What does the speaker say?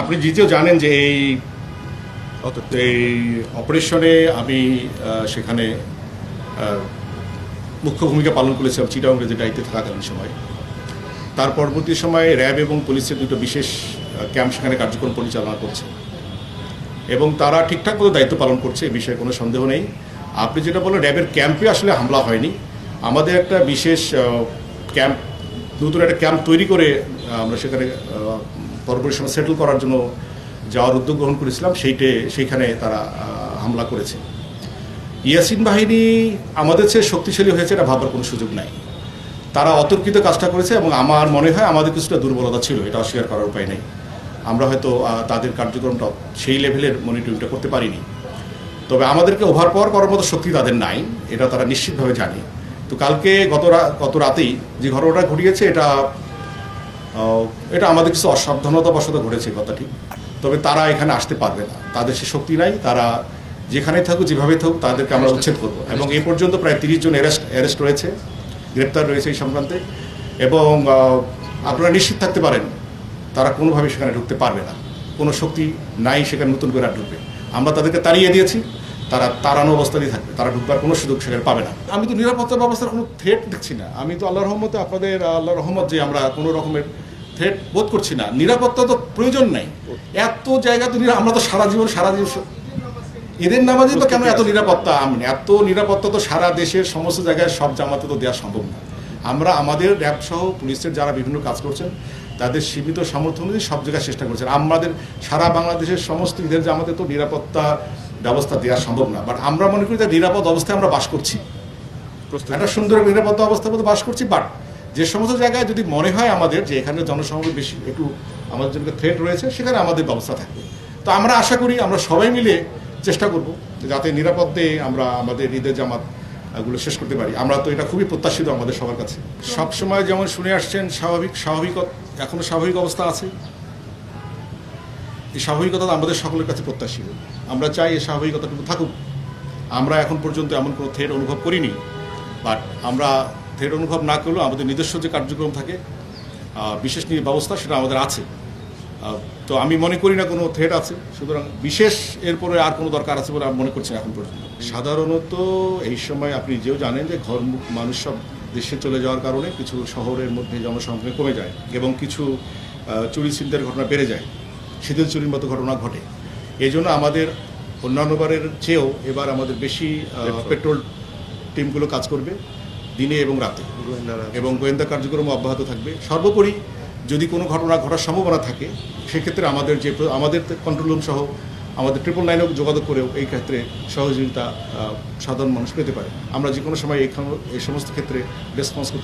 আপনি যেহেতু জানেন যে এই অপারেশনে আমি সেখানে মুখ্য ভূমিকা পালন করেছিলাম চিটাগংয়ের যে দায়িত্বে থাকাকালীন সময়। তার পরবর্তী সময়ে র্যাব এবং পুলিশের দুটো বিশেষ ক্যাম্প সেখানে কার্যক্রম পরিচালনা করছে এবং তারা ঠিকঠাক মতো দায়িত্ব পালন করছে, এ বিষয়ে কোনো সন্দেহ নেই। আপনি যেটা বলেন র্যাবের ক্যাম্পে আসলে হামলা হয়নি, আমাদের একটা বিশেষ ক্যাম্প, নতুন একটা ক্যাম্প তৈরি করে আমরা সেখানে পরবর্তী সময় সেটেল করার জন্য যাওয়ার উদ্যোগ গ্রহণ করেছিলাম, সেইখানে তারা হামলা করেছে। ইয়াসিন বাহিনী আমাদের চেয়ে শক্তিশালী হয়েছে এটা ভাবার কোনো সুযোগ নাই। তারা অতর্কিত কাজটা করেছে এবং আমার মনে হয় আমাদের কিছুটা দুর্বলতা ছিল, এটা অস্বীকার করার উপায় নেই। আমরা হয়তো তাদের কার্যক্রমটা সেই লেভেলের মনিটরিংটা করতে পারিনি, তবে আমাদেরকে ওভারপাওয়ার করার মতো শক্তি তাদের নাই, এটা তারা নিশ্চিতভাবে জানে। তো কালকে গত রাতেই যে ঘটনাটা ঘটিয়েছে এটা আমাদের কিছু অসাবধানতাবশত ঘটেছে, কথা ঠিক। তবে তারা এখানে আসতে পারবে না, তাদের সে শক্তি নাই। তারা যেখানে থাকুক, যেভাবে থাকুক, তাদেরকে আমরা উচ্ছেদ করবো। এবং এই পর্যন্ত প্রায় 30 জন অ্যারেস্ট রয়েছে, গ্রেপ্তার রয়েছে এই সংক্রান্তে। এবং আপনারা নিশ্চিত থাকতে পারেন তারা কোনোভাবে সেখানে ঢুকতে পারবে না, কোনো শক্তি নাই সেখানে নতুন করে আর ঢুকবে। আমরা তাদেরকে তাড়িয়ে দিয়েছি, তারা তাড়ানো অবস্থাতেই থাকবে, তারা ঢুকবার কোনো সুযোগ সেখানে পাবে না। আমি তো নিরাপত্তা ব্যবস্থার কোনো থ্রেট দেখছি না। আমি তো আল্লাহর রহমতে, আপনাদের আল্লাহর রহমত যে আমরা কোনো রকমের থ্রেট বোধ করছি না। নিরাপত্তা তো প্রয়োজন নাই, এত জায়গা তো আমরা তো সারা জীবন ঈদের নামাজে তো কেন এত নিরাপত্তা? এত নিরাপত্তা তো সারা দেশের সমস্ত জায়গায় সব জামাতে তো দেওয়া সম্ভব না। আমরা আমাদের র্যাব সহ পুলিশের যারা বিভিন্ন কাজ করছেন তাদের সীমিত সামর্থ্য অনুযায়ী সব জায়গায় চেষ্টা করছেন। আমাদের সারা বাংলাদেশের সমস্ত ঈদের জামাতে তো নিরাপত্তা ব্যবস্থা দেওয়া সম্ভব না, বাট আমরা মনে করি যে নিরাপদ অবস্থায় আমরা বাস করছি, একটা সুন্দর নিরাপত্তা অবস্থার মধ্যে বাস করছি। বাট যে সমস্ত জায়গায় যদি মনে হয় আমাদের যে এখানে জনসমাবেশ বেশি একটু আমাদের জন্য থ্রেট রয়েছে, সেখানে আমাদের ব্যবস্থা থাকবে। তো আমরা আশা করি আমরা সবাই মিলে চেষ্টা করব যাতে নিরাপদে আমরা আমাদের ঈদের জামাত এগুলো শেষ করতে পারি। আমরা তো এটা খুবই প্রত্যাশিত আমাদের সবার কাছে। সবসময় যেমন শুনে আসছেন স্বাভাবিক এখনো স্বাভাবিক অবস্থা আছে, এই স্বাভাবিকতা আমাদের সকলের কাছে প্রত্যাশিত। আমরা চাই এই স্বাভাবিকতাটুকু থাকুক। আমরা এখন পর্যন্ত এমন কোনো থ্রেট অনুভব করিনি, বাট আমরা থ্রেট অনুভব না করলেও আমাদের নিজস্ব যে কার্যক্রম থাকে, বিশেষ ব্যবস্থা, সেটা আমাদের আছে। তো আমি মনে করি না কোনো থ্রেট আছে, সুতরাং বিশেষ এরপরে আর কোনো দরকার আছে বলে আমি মনে করছি এখন পর্যন্ত। সাধারণত এই সময় আপনি যেও জানেন যে ঘরমুখ মানুষ সব দেশে চলে যাওয়ার কারণে কিছু শহরের মধ্যে জনসংখ্যা কমে যায় এবং কিছু চুরি ছিনতাইয়ের ঘটনা বেড়ে যায়, শিথিল চুরির মতো ঘটনা ঘটে। এই জন্য আমাদের অন্যান্যবারের চেয়েও এবার আমাদের বেশি পেট্রোল টিমগুলো কাজ করবে দিনে এবং রাতে, এবং গোয়েন্দা কার্যক্রম অব্যাহত থাকবে। সর্বোপরি যদি কোনো ঘটনা ঘটার সম্ভাবনা থাকে, সেক্ষেত্রে আমাদের কন্ট্রোল রুম সহ আমাদের 999 যোগাযোগ করেও এই ক্ষেত্রে সহযোগিতা সাধারণ মানুষ পেতে পারে। আমরা যে কোনো সময় এই সমস্ত ক্ষেত্রে রেসপন্স করতে